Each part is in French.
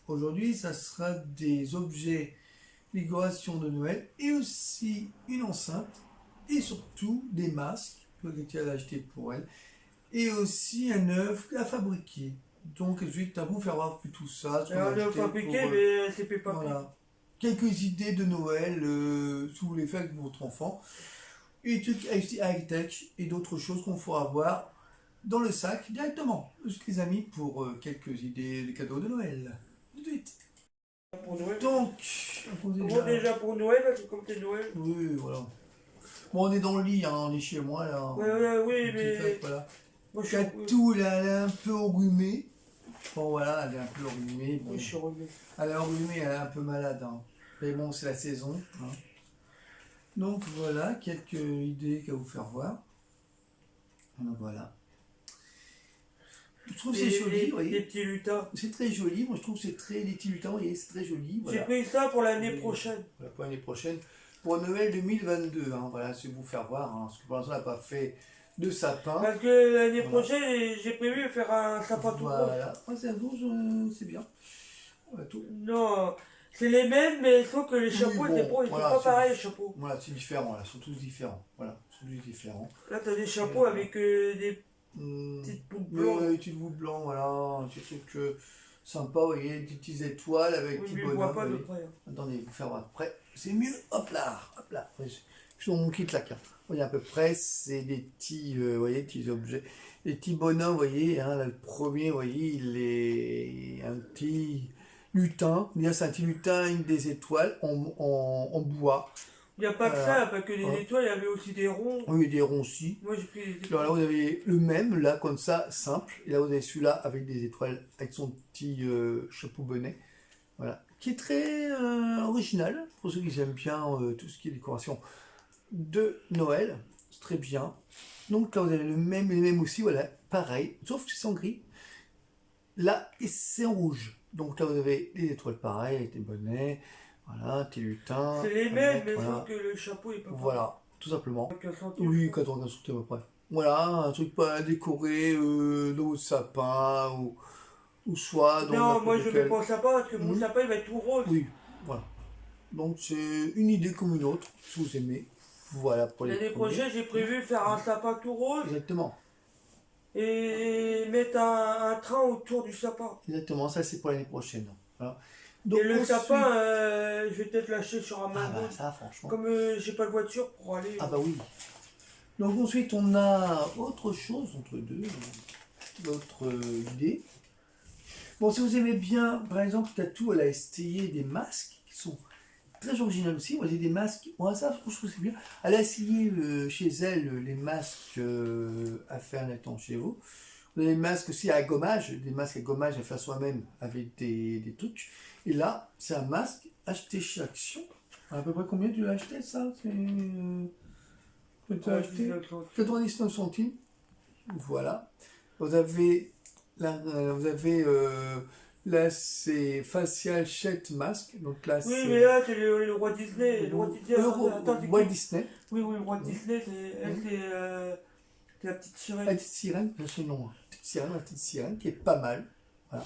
Aujourd'hui, ça sera des objets décoration de Noël et aussi une enceinte et surtout des masques que Katia a acheté pour elle et aussi un œuf à fabriquer. Donc, je vais vous faire voir tout ça, ce qu'on a Alors, on a acheté fabriqué, pour mais c'est fait pas. voilà, quelques idées de Noël si vous voulez faire avec votre enfant et des trucs high-tech et d'autres choses qu'on pourra voir dans le sac directement. Les amis, pour quelques idées de cadeaux de Noël. Tout de suite. Pour Noël. Donc, on est Bon, déjà pour Noël, parce que comme c'est Noël. Oui, voilà. Bon, on est dans le lit, hein, on est chez moi là. Oui, Petit mais. sac, voilà. Moi, je suis. Catou, là, elle est un peu enrhumée. Bon, voilà, elle est un peu enrhumée. Bon. Oui, je suis revenu. Elle est enrhumée, elle est un peu malade. Hein. Mais bon, c'est la saison. Hein. Donc voilà, quelques idées qu'à vous faire voir. Donc voilà. Je trouve que c'est joli, vous voyez. Des petits lutins. C'est très joli, moi je trouve que c'est très, les petits lutins, vous voyez, c'est très joli. Voilà. J'ai pris ça pour l'année prochaine. Voilà, pour l'année prochaine. Pour Noël 2022, hein, voilà, c'est vous faire voir, hein, parce que pour l'instant on n'a pas fait de sapin. Parce que l'année Voilà. prochaine, j'ai prévu de faire un sapin tout rose. Voilà, c'est un rouge, c'est bien. Voilà, tout. Non, c'est les mêmes, mais sauf que les chapeaux bon, étaient voilà, pas pareils, les chapeaux. Voilà, c'est différent, là, ils sont tous différents. Voilà, ils sont tous différents. Là, t'as des chapeaux avec des Mmh, petites boucles blanches. des petites boucles blancs, voilà, un petit truc sympa, vous voyez, des petites étoiles avec Oui, petits mais je bonhommes. vois pas de Voyez. près. Attendez, vous faire voir après. C'est mieux, hop là, hop là. Sur mon kit là, vous voyez à peu près, c'est des petits, vous voyez, petits objets, des petits bonhommes, vous voyez, hein, là, le premier, vous voyez, il est un petit lutin, c'est un petit lutin avec des étoiles en bois. Il n'y a pas que ça, pas que des étoiles, il y avait aussi des ronds. Oui, des ronds aussi. Moi j'ai pris des étoiles. Alors là, vous avez le même, là, comme ça, simple. Et là, vous avez celui-là avec des étoiles, avec son petit chapeau bonnet. Voilà. Qui est très original, pour ceux qui aiment bien tout ce qui est décoration de Noël. C'est très bien. Donc là, vous avez le même, les mêmes aussi, voilà, pareil, sauf que c'est en gris. Là, c'est en rouge. Donc là, vous avez des étoiles pareilles, avec des bonnets. Voilà, petit lutin. C'est les mêmes, mais voilà. sauf que le chapeau est pas Voilà, tout simplement. pareil. Oui, 14 centimes à peu près. Voilà, un truc pas décoré dans votre sapin ou soit dans Non, moi je n'importe mets quel- pas au sapin parce que mon sapin il va être tout rose. Oui, voilà. Donc c'est une idée comme une autre, si vous aimez. Voilà pour les L'année premiers. prochaine, j'ai prévu faire un sapin tout rose Exactement. et mettre un train autour du sapin. Exactement, ça c'est pour l'année prochaine. Voilà. Et le ensuite- sapin, je vais peut-être l'acheter sur Ah Amazon. bah ça franchement. Comme j'ai pas de voiture pour aller. Ah bah oui. Donc ensuite on a autre chose entre deux, d'autres idées. Bon, si vous aimez bien, par exemple, Tatou, elle a essayé des masques qui sont très originaux aussi. Moi, j'ai des masques. Moi, ça, je trouve que c'est bien. Elle a essayé chez elle les masques à faire en étant chez vous. Vous avez des masques aussi à gommage, des masques à gommage à faire soi-même avec des trucs. Et là, c'est un masque acheté chez Action. À peu près combien tu l'as acheté, ça? Que tu as acheté 99 centimes. Voilà. Vous avez là, là c'est facial Shet Mask. Donc là, Oui, c'est mais là, c'est le roi Disney. Le roi Disney, attends, c'est Walt qui Disney. Oui, le roi Disney, c'est la petite sirène. La petite sirène, c'est son nom. La petite sirène qui est pas mal. Voilà.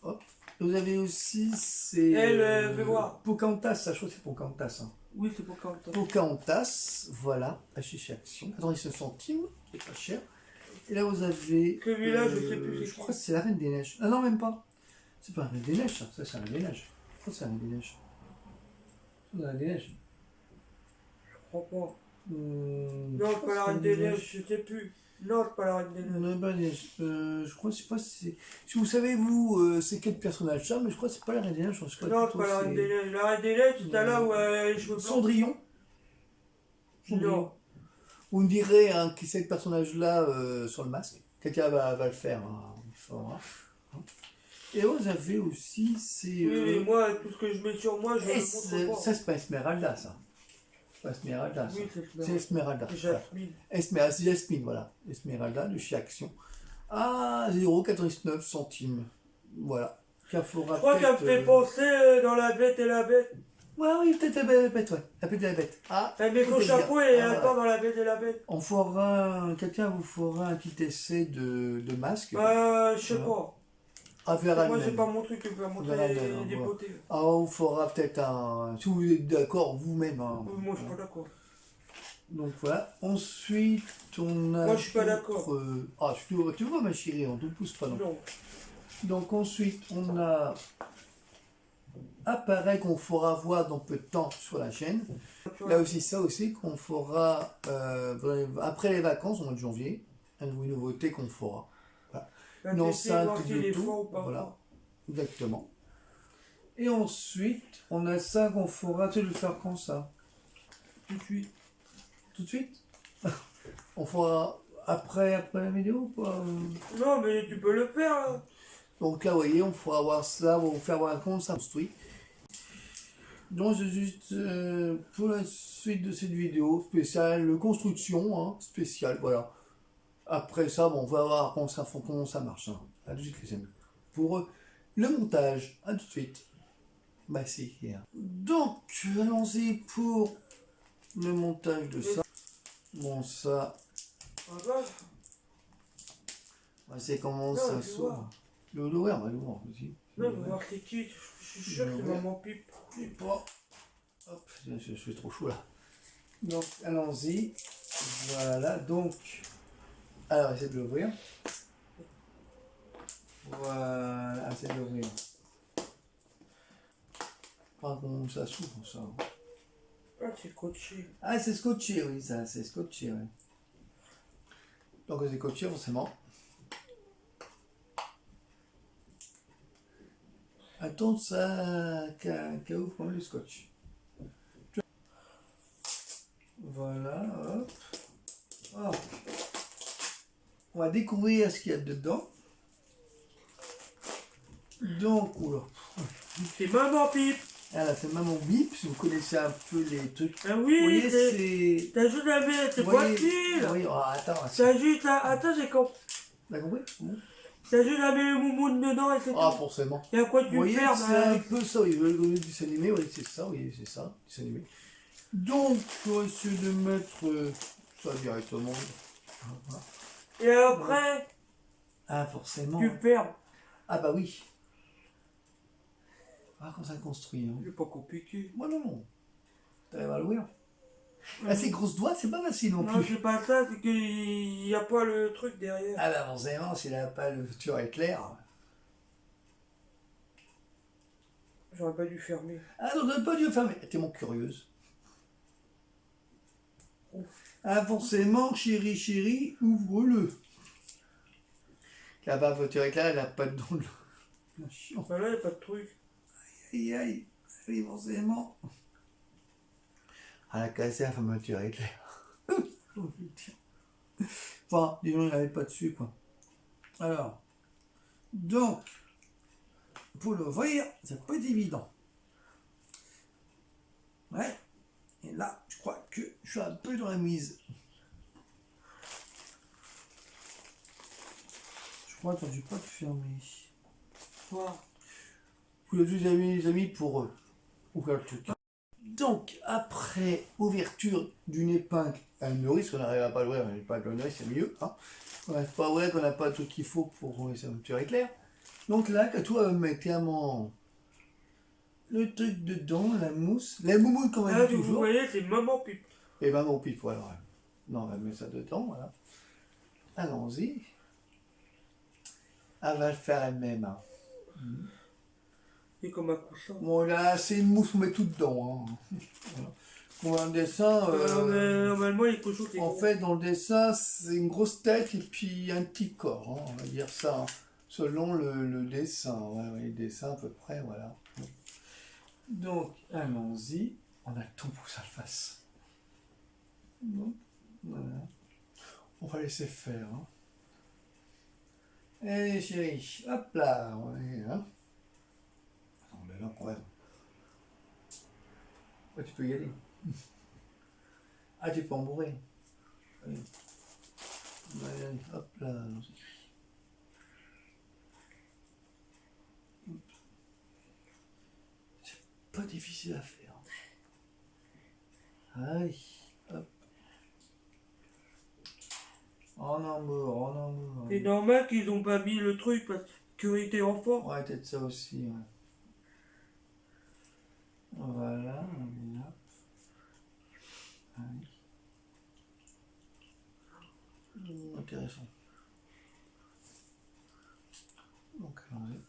Hop. Vous avez aussi, c'est fais voir. Pocahontas, ça je crois que c'est Pocahontas. Hein. Oui, c'est pour quand Pocahontas, voilà, acheté chez Action. 99 centimes, qui est pas cher. Et là, vous avez. Celui-là, je sais plus. Je crois que c'est la Reine des Neiges. Ah non, même pas. C'est pas la Reine des Neiges, ça. Ça, c'est la Reine des Neiges. Je crois que c'est la Reine des Neiges. C'est la Reine des Neiges. Je crois pas. Non, Non, c'est pas la Reine des Neiges, je sais plus. Non, c'est pas la Reine des Neiges. Non, pas Neiges. Je crois que c'est pas. Si vous savez, vous, c'est quel personnage ça, mais je crois que c'est pas la Reine des Neiges. Non, c'est pas la Reine des Neiges. La Reine des Neiges, c'est là où les cheveux blancs. Cendrillon. Non. Vous me direz hein, qui c'est le personnage-là sur le masque. Quelqu'un va le faire. Hein, il faudra. Et vous avez aussi ces. Oui, mais moi, tout ce que je mets sur moi, je le montre pas. Ça, c'est pas Esmeralda, ça. C'est pas Esmeralda, ça. Oui, C'est Esmeralda. C'est Jasmine. Esmeralda, c'est Jasmine, voilà. Esmeralda de chez Action. Ah, 0,99 centimes. Voilà. Je crois qu'elle me fait penser dans La Bête et la Bête. Ouais, oui, peut-être la bête, ouais. La bête et la bête. Ah, Elle met son chapeau et elle attend dans La Bête et la Bête. on fera, quelqu'un vous fera un petit essai de masque. Je sais pas. à faire Moi, c'est elle-même. pas mon truc, je vais montrer Verra elle-même, les voilà. beautés. Ah, on fera peut-être un. Si vous êtes d'accord vous-même. Hein. Moi, je suis pas d'accord. Donc voilà. Ensuite, on a. Moi, je suis pas d'accord. Ah, tu vois, ma chérie, on ne te pousse pas non. Non. Donc ensuite, on a appareil qu'on fera voir dans peu de temps sur la chaîne. Là aussi, ça aussi qu'on fera après les vacances au mois de janvier. Une nouveauté qu'on fera. Voilà. La Une tester, voir enceinte s'il est Bluetooth. fort ou pas Voilà, fort. exactement. Et ensuite, on a ça qu'on fera. Tu veux le faire quand ça? Tout de suite. Tout de suite? On fera après la vidéo ou pas? Non, mais tu peux le faire, là. Donc là, vous voyez, on fera voir ça, on va vous faire voir comment ça construit. Donc c'est juste pour la suite de cette vidéo spéciale construction, hein, spéciale, voilà. Après ça, bon, on va voir comment ça marche. Hein. À tout de suite les amis. Pour le montage, à tout de suite. Bah c'est hier. Donc, allons-y pour le montage de ça. Bon, ça, Ah bah, c'est comment non, ça je vais s'ouvre. voir. Le l'ouvrir, on va l'ouvrir aussi. Non, je vais voir c'est qui. Je suis sûr que c'est maman pipe. Et pas. Hop, je suis trop chaud là. Donc, allons-y. Voilà, donc. Alors, essayez de l'ouvrir. Voilà, essayez de l'ouvrir. Pas comment ça s'ouvre, ça. Ah, c'est scotché. Ah, c'est scotché, oui, ça, c'est scotché, oui. Donc, c'est scotché, forcément. Attends, ça, qu'à ouvre quand même le scotch. Voilà, hop. Hop. On va découvrir ce qu'il y a dedans. Donc, oula. C'est maman pipe. Alors, c'est Maman Bip, si vous connaissez un peu les trucs. Ah Vous oui, voyez, c'est. t'as juste à mettre, c'est Vous voyez- facile. Oui, oh, attends. T'as juste à. Attends, j'ai compris. T'as compris? Bon. T'as juste à mettre le moumoune dedans et c'est Ah, tout. forcément. Et à quoi Vous tu voyez, perds c'est un peu ça, oui, le dessin animé, oui, c'est ça, oui, c'est ça, dessin animé. Donc, on va essayer de mettre ça directement. Voilà. Et après, Ah, forcément. tu perds. Ah, bah oui. Ah, quand ça construit. Hein. C'est pas compliqué. Moi, non. T'arrives à l'ouvrir. Ah, ces grosses doigts, c'est pas facile non Non, plus. c'est pas ça, c'est qu'il n'y a pas le truc derrière. Ah, bah forcément, s'il n'a pas le futur éclair. J'aurais pas dû fermer. Ah, non, t'aurais pas dû le fermer. T'es mon curieuse. Ah, forcément, chérie, ouvre-le. Là-bas, voiture éclair, elle n'a pas de don. Chiant. Bah là, il n'y a pas de truc. Aïe, aïe. Oui, forcément. Elle a cassé la fermeture éclair. Oh, putain. Enfin, disons, il n'avait pas dessus, quoi. Alors, donc, pour l'ouvrir, c'est pas évident. Ouais. Et là, je crois que je suis un peu dans la mise. Je crois que j'ai pas de fermer. Quoi? Vous l'avez vu, les amis, pour ouvrir le truc. Donc, après ouverture d'une épingle à une nourrice, qu'on n'arrive à pas l'ouvrir, une épingle à une nourrice, c'est mieux. Hein. On n'arrive pas à ouvrir, qu'on n'a pas le truc qu'il faut pour ouvrir sa fermeture éclair. Donc là, que toi, met clairement le truc dedans, la mousse, la moumoune comme on Là, dit vous toujours. voyez, c'est maman pipe. Et ben mon pipe, voilà. Non, on va mettre ça dedans, voilà. Allons-y. Elle va le faire elle-même. Hein. C'est comme un coussin. Bon, là, c'est une mousse, on met tout dedans. Hein. Voilà. Bon, un dessin. Mais normalement, les cochons, c'est En gros. fait, dans le dessin, c'est une grosse tête et puis un petit corps, hein, on va dire ça, hein, selon le dessin. Ouais, ouais, le dessin à peu près, voilà. Donc, allons-y. On a tout pour que ça le fasse. Donc, voilà. On va laisser faire. Hein. Allez, chérie, hop là. Ouais, hein. On est là quand même. Ouais, tu peux y aller. Ah, tu peux en bourrer. Allez. Allez, hop là. C'est pas difficile à faire. Aïe, hop. En amour, en amour. C'est normal qu'ils ont pas mis le truc parce sécurité enfant. Ouais, peut-être ça aussi. Ouais. Voilà, on est là. Allez. Intéressant. Donc, allons-y.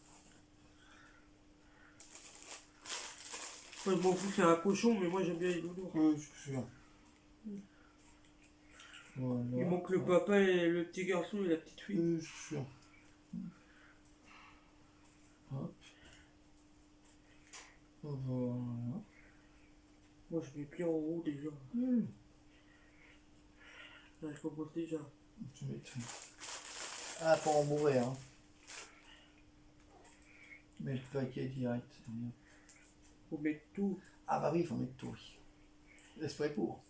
Moi, je m'en fous, c'est un cochon, mais moi j'aime bien les nounours. Oui, je suis sûr. Voilà. Il manque le papa et le petit garçon et la petite fille. Oui, je suis sûr. Hop. Voilà. Moi je mets pied en haut déjà. Là, je commence déjà. Tu m'étonnes. Ah, pas en mourir, hein. Mais le paquet direct, c'est bien. Faut mettre tout. Ah bah oui, il faut mettre tout, oui. L'esprit pour.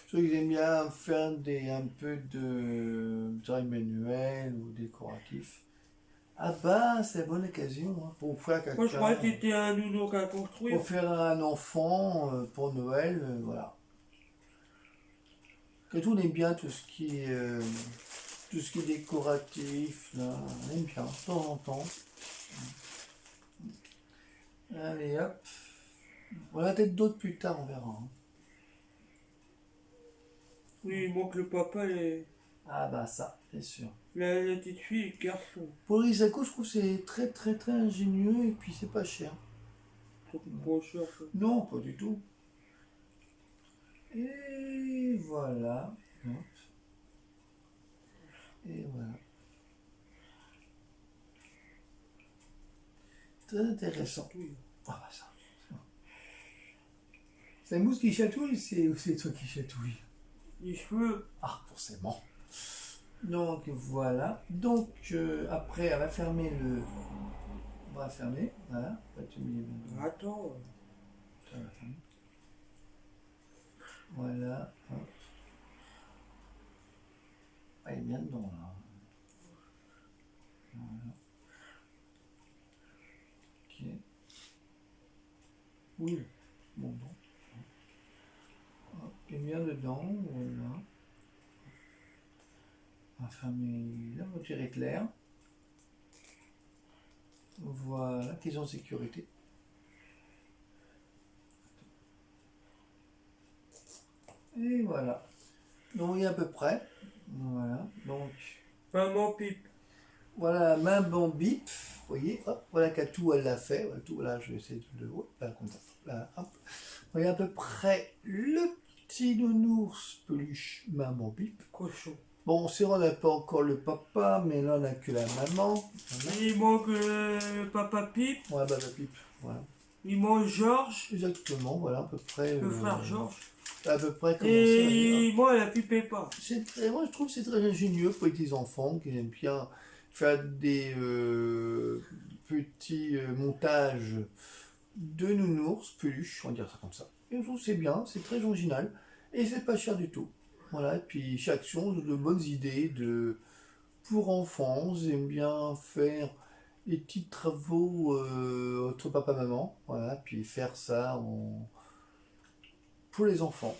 Ceux qui aiment bien faire un peu de travail manuel ou décoratif. Ah bah, c'est la bonne occasion hein, pour faire quelqu'un. Moi je croyais que t'étais un nounours à construire. Pour faire un enfant pour Noël, voilà. Et tout, on aime bien tout ce qui est décoratif, là. On aime bien, de temps en temps. Allez, hop. On va peut-être d'autres plus tard, on verra. Hein. Oui, il manque le papa et Ah bah ça, c'est sûr. la petite fille et le garçon. Pour Isako, je trouve que c'est très très très ingénieux et puis c'est pas cher. Trop pas cher ça. Non, pas du tout. Et voilà. Hop. Et voilà. Très intéressant. Oui. Ah bah ça. C'est la mousse qui chatouille ou c'est toi qui chatouille? Les cheveux. Ah, forcément. Donc voilà. Donc après, elle va fermer le. On va fermer. Voilà. Là, tu mets les- Attends. Ça va fermer. Voilà. Hop. Ah, il est bien dedans là. Voilà. Ok. Oui. Bon, bon. Hop, il est bien dedans. Voilà. On va fermer la voiture éclair. Voilà, question de sécurité. Et voilà. Donc il y a à peu près. Voilà. Donc Maman pipe. voilà, main bon bip. Vous voyez, hop, voilà Katou, elle l'a fait. Voilà, tout, voilà, je vais essayer de le voir. Là, comme ça. Là, hop. Vous voyez à peu près le petit nounours peluche main bon bip. Cochon. Bon, c'est vrai, on n'a pas encore le papa, mais là on n'a que la maman. Voilà. Il manque le papa pipe. Ouais, bah la pipe. Voilà. Il manque Georges. Exactement, voilà, à peu près. Le frère Georges. À peu près comme ça. Et moi, elle a pipé pas. Moi, je trouve que c'est très ingénieux pour les petits enfants qui aiment bien faire des petits montages de nounours, peluches, on va dire ça comme ça. Et je trouve que c'est bien, c'est très original et c'est pas cher du tout. Voilà, et puis chaque action, de bonnes idées pour enfants, ils aiment bien faire des petits travaux entre papa et maman, voilà, puis faire ça pour les enfants.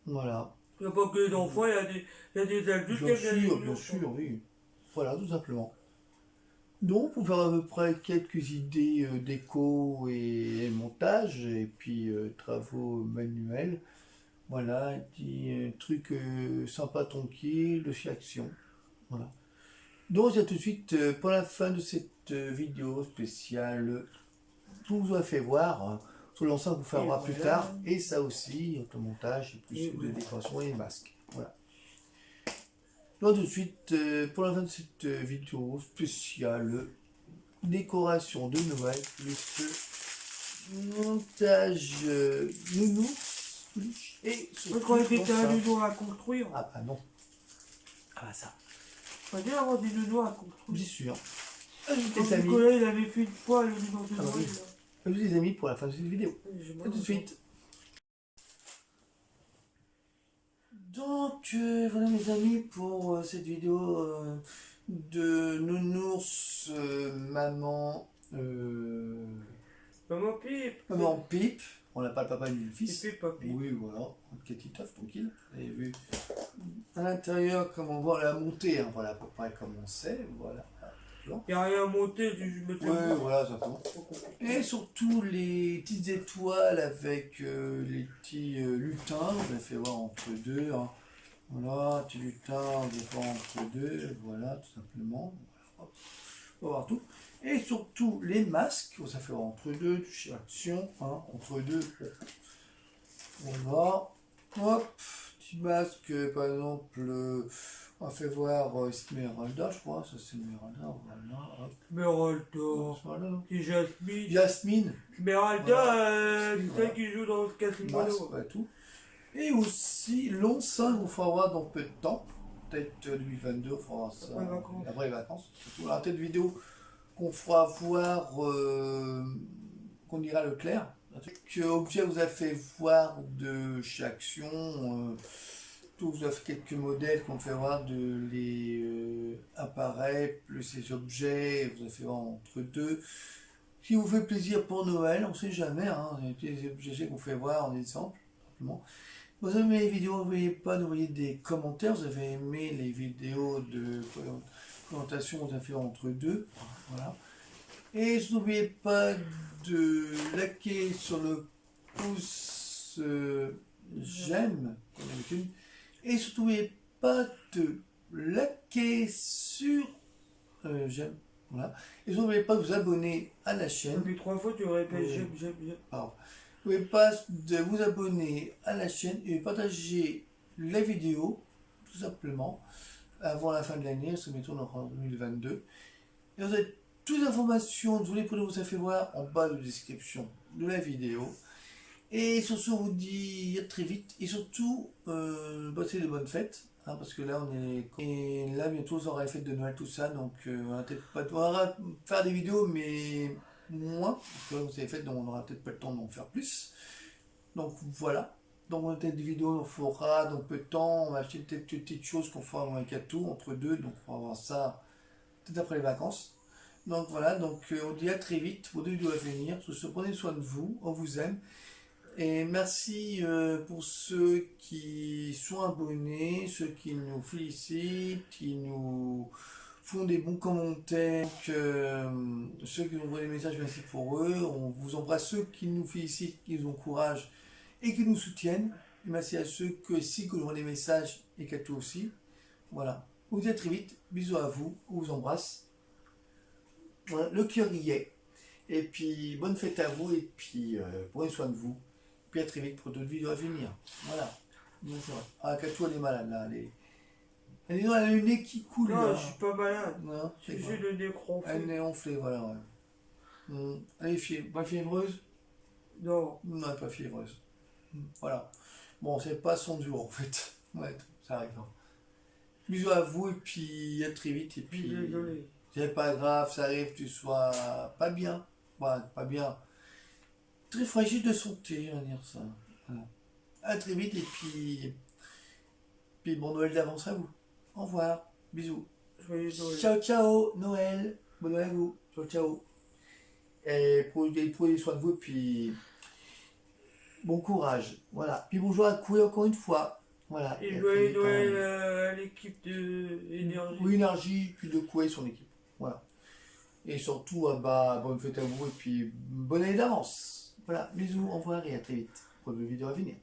Voilà. Il n'y a pas que les enfants, il y a des adultes qui aiment bien les Bien nounours. sûr, oui. Voilà, tout simplement. Donc, pour faire à peu près quelques idées déco et montage, et puis travaux manuels, voilà, un petit truc sympa tranquille de chez Action. Voilà. Donc, c'est tout de suite pour la fin de cette vidéo spéciale. Tout vous a fait voir. Hein. Sur l'ensemble, vous fera Et plus voilà. tard. Et ça aussi, le montage, et plus Et de voilà. décoration et les masques. Voilà. Donc, tout de suite, pour la fin de cette vidéo spéciale décoration de Noël, plus montage nounours et Je croyais que surtout t'étais un ça. nounours à construire. Ah bah non. Ah bah ça, On va bien avoir des nounours à construire. bien sûr. Ajoutez Comme les amis. Nicolas, il avait fait une fois le nounours de Ah bah Noël. oui. là. Ajoutez les amis pour la fin de cette vidéo. J'ai A mal tout de au suite. Donc voilà mes amis pour cette vidéo de nounours maman Maman pipe. maman pipe. On n'a pas le papa ni le fils. Pipe, papi. Oui voilà, petit Titeuf tranquille. Vous avez vu à l'intérieur comme on voit la montée, hein, voilà à peu près comme on sait, voilà. tu vois. Y a rien à monter, je me Ouais, voilà, ça compte. Trop compliqué. Et surtout les petites étoiles avec les petits lutins, vous avez fait voir entre deux. Hein. Voilà, petit lutin, vous avez fait voir entre deux, voilà, tout simplement. Voilà, hop, on va voir tout. Et surtout les masques, ça fait voir entre deux, toucher action, hein, entre deux. Voilà, hop, petit masque, par exemple, on fait voir Esmeralda, je crois, ça c'est Esmeralda, voilà, hop. Esmeralda. Esmeralda, non C'est Jasmine. Jasmine, Esmeralda, voilà. c'est Voilà. celle qui joue dans Casino. Masque, ouais, tout. Et aussi, long 5, on fera voir dans peu de temps. Peut-être 2022, on fera voir ça. Après les vacances. Après les vacances. Surtout la tête vidéo qu'on fera voir, qu'on ira à Leclerc. Que Objet vous a fait voir de chez Action. Tout vous a fait quelques modèles qu'on fait voir de les appareils, plus les objets. Vous a fait voir entre deux. Qui vous fait plaisir pour Noël, on ne sait jamais. Hein, les objets qu'on fait voir en exemple. Simplement. Vous avez aimé les vidéos, n'oubliez pas d'envoyer des commentaires. Vous avez aimé les vidéos de présentation, vous avez fait entre deux. Voilà. Et n'oubliez pas de liker sur le pouce j'aime, comme d'habitude. Et surtout, n'oubliez pas de liker sur j'aime. Voilà. Et n'oubliez pas de vous abonner à la chaîne. Depuis 3 fois, tu répètes Oui. j'aime. Pardon. N'oubliez pas de vous abonner à la chaîne et de partager la vidéo, tout simplement, avant la fin de l'année, se mettons en 2022. Et vous avez toutes les informations de tous les produits que vous avez fait voir en bas de la description de la vidéo. Et sur ce, on vous dit à très vite. Et surtout, passez de bonnes fêtes. Hein, parce que là, on est. Et là, bientôt, on aura les fêtes de Noël, tout ça. Donc, on va peut-être pas. On va faire des vidéos, mais moins. Parce que là, vous avez fait, donc on n'aura peut-être pas le temps d'en faire plus. Donc, voilà. Donc, on a peut-être des vidéos, on fera dans peu de temps. On va acheter peut-être des petites choses qu'on fera dans un gâteau entre deux. Donc, on va voir ça peut-être après les vacances. Donc, voilà. Donc, on dit à très vite pour des vidéos à venir. Sur ce, prenez soin de vous. On vous aime. Et merci pour ceux qui sont abonnés, ceux qui nous félicitent, qui nous font des bons commentaires, ceux qui nous envoient des messages, merci pour eux. On vous embrasse ceux qui nous félicitent, qui nous encouragent et qui nous soutiennent. Et merci à ceux qui nous envoient des messages et qu'à tout aussi. Voilà. On vous dit à très vite. Bisous à vous. On vous embrasse. Voilà, le cœur y est. Et puis, bonne fête à vous et puis prenez soin de vous. Puis à très vite pour d'autres vidéos à venir. Voilà. Non, c'est vrai. Ah, Katou, elle est malade là. Elle a le nez qui coule Non, là. je suis pas malade. Non, J'ai c'est juste vrai. le nez Elle ronflé. est enflée, voilà. Ouais. Elle est pas fiévreuse? Non. Non, elle n'est pas fiévreuse. Voilà. Bon, c'est pas son duo en fait. Ouais, ça arrive. Hein. Bisous à vous et puis à très vite. Et puis, Désolé. c'est pas grave, ça arrive, tu sois pas bien. Ouais, pas bien. Très fragile de santé, on va dire ça. Voilà. À très vite et puis bon Noël d'avance à vous. Au revoir. Bisous. Joyeux Noël. Ciao, ciao. Noël. Bon Noël à vous. Ciao, ciao. Et prenez soin de vous, puis bon courage. Voilà. Puis bonjour à Coué encore une fois. Voilà. Et à joyeux très vite, Noël hein. à l'équipe de Énergie. Oui, énergie, puis de Coué son équipe. Voilà. Et surtout, bonne fête à vous et puis bonne année d'avance. Voilà. Bisous, au revoir et à très vite pour de vidéos à venir.